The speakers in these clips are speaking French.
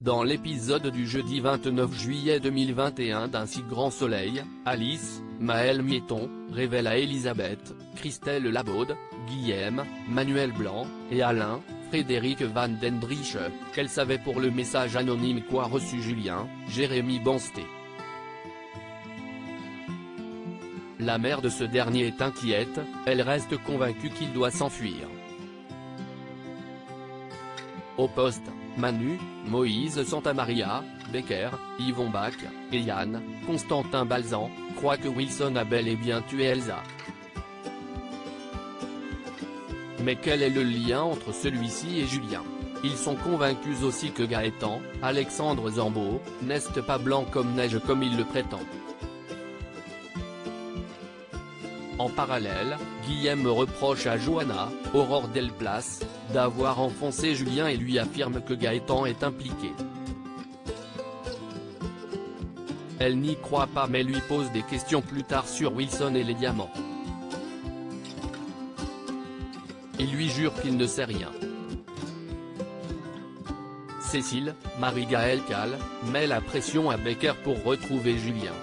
Dans l'épisode du jeudi 29 juillet 2021 d'Un si grand soleil, Alice, Maëlle Mieton, révèle à Elisabeth, Christelle Labaude, Guillaume, Manuel Blanc, et Alain, Frédéric Van den Brieche, qu'elle savait pour le message anonyme qu'a reçu Julien, Jérémy Bansté. La mère de ce dernier est inquiète, elle reste convaincue qu'il doit s'enfuir. Au poste, Manu, Moïse Santamaria, Becker, Yvon Bach, et Yann, Constantin Balzan, croient que Wilson a bel et bien tué Elsa. Mais quel est le lien entre celui-ci et Julien? Ils sont convaincus aussi que Gaëtan, Alexandre Zambo, n'est pas blanc comme neige comme il le prétend. En parallèle, Guillaume reproche à Johanna, Aurore Delplace, d'avoir enfoncé Julien et lui affirme que Gaëtan est impliqué. Elle n'y croit pas mais lui pose des questions plus tard sur Wilson et les diamants. Il lui jure qu'il ne sait rien. Cécile, Marie-Gaëlle Cal, met la pression à Becker pour retrouver Julien.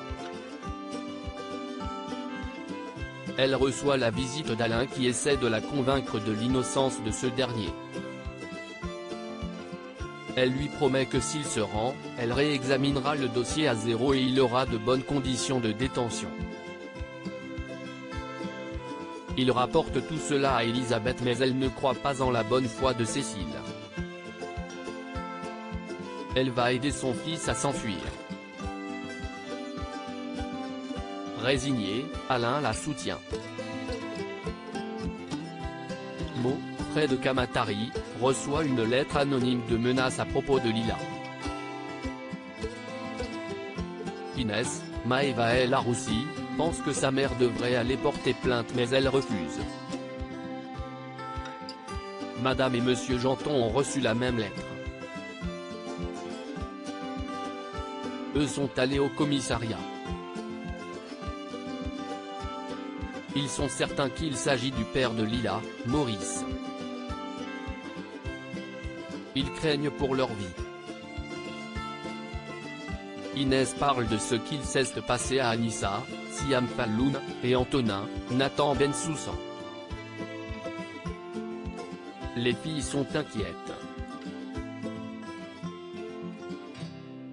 Elle reçoit la visite d'Alain qui essaie de la convaincre de l'innocence de ce dernier. Elle lui promet que s'il se rend, elle réexaminera le dossier à zéro et il aura de bonnes conditions de détention. Il rapporte tout cela à Elisabeth mais elle ne croit pas en la bonne foi de Cécile. Elle va aider son fils à s'enfuir. Résigné, Alain la soutient. Mo, près de Kamatari, reçoit une lettre anonyme de menace à propos de Lila. Inès, Maëva El Aroussi, pense que sa mère devrait aller porter plainte mais elle refuse. Madame et Monsieur Janton ont reçu la même lettre. Eux sont allés au commissariat. Ils sont certains qu'il s'agit du père de Lila, Maurice. Ils craignent pour leur vie. Inès parle de ce qu'il s'est passé à Anissa, Siam Falloun, et Antonin, Nathan Bensoussan. Les filles sont inquiètes.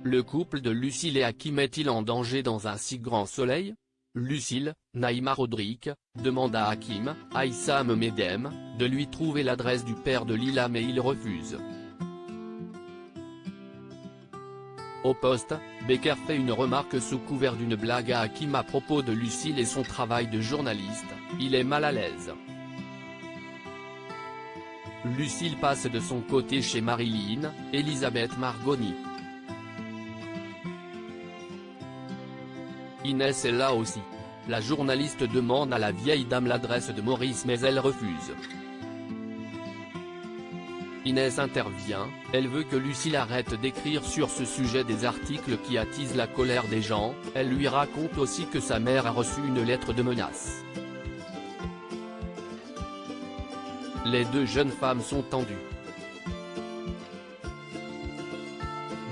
Le couple de Lucille et Hakim est-il en danger dans Un si grand soleil? Lucille, Naïma Rodrigue, demande à Hakim, Aïssam Medem, de lui trouver l'adresse du père de Lila mais il refuse. Au poste, Becker fait une remarque sous couvert d'une blague à Hakim à propos de Lucille et son travail de journaliste, il est mal à l'aise. Lucille passe de son côté chez Marilyn, Elisabeth Margoni. Inès est là aussi. La journaliste demande à la vieille dame l'adresse de Maurice mais elle refuse. Inès intervient, elle veut que Lucille arrête d'écrire sur ce sujet des articles qui attisent la colère des gens, elle lui raconte aussi que sa mère a reçu une lettre de menace. Les deux jeunes femmes sont tendues.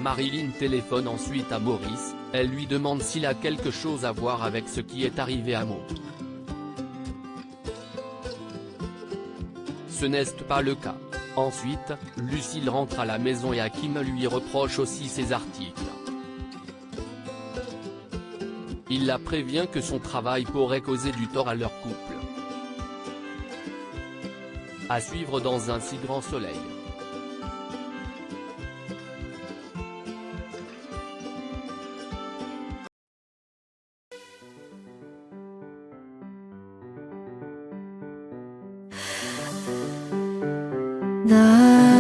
Marilyn téléphone ensuite à Maurice, elle lui demande s'il a quelque chose à voir avec ce qui est arrivé à Mo. Ce n'est pas le cas. Ensuite, Lucille rentre à la maison et Hakim lui reproche aussi ses articles. Il la prévient que son travail pourrait causer du tort à leur couple. À suivre dans Un si grand soleil. 나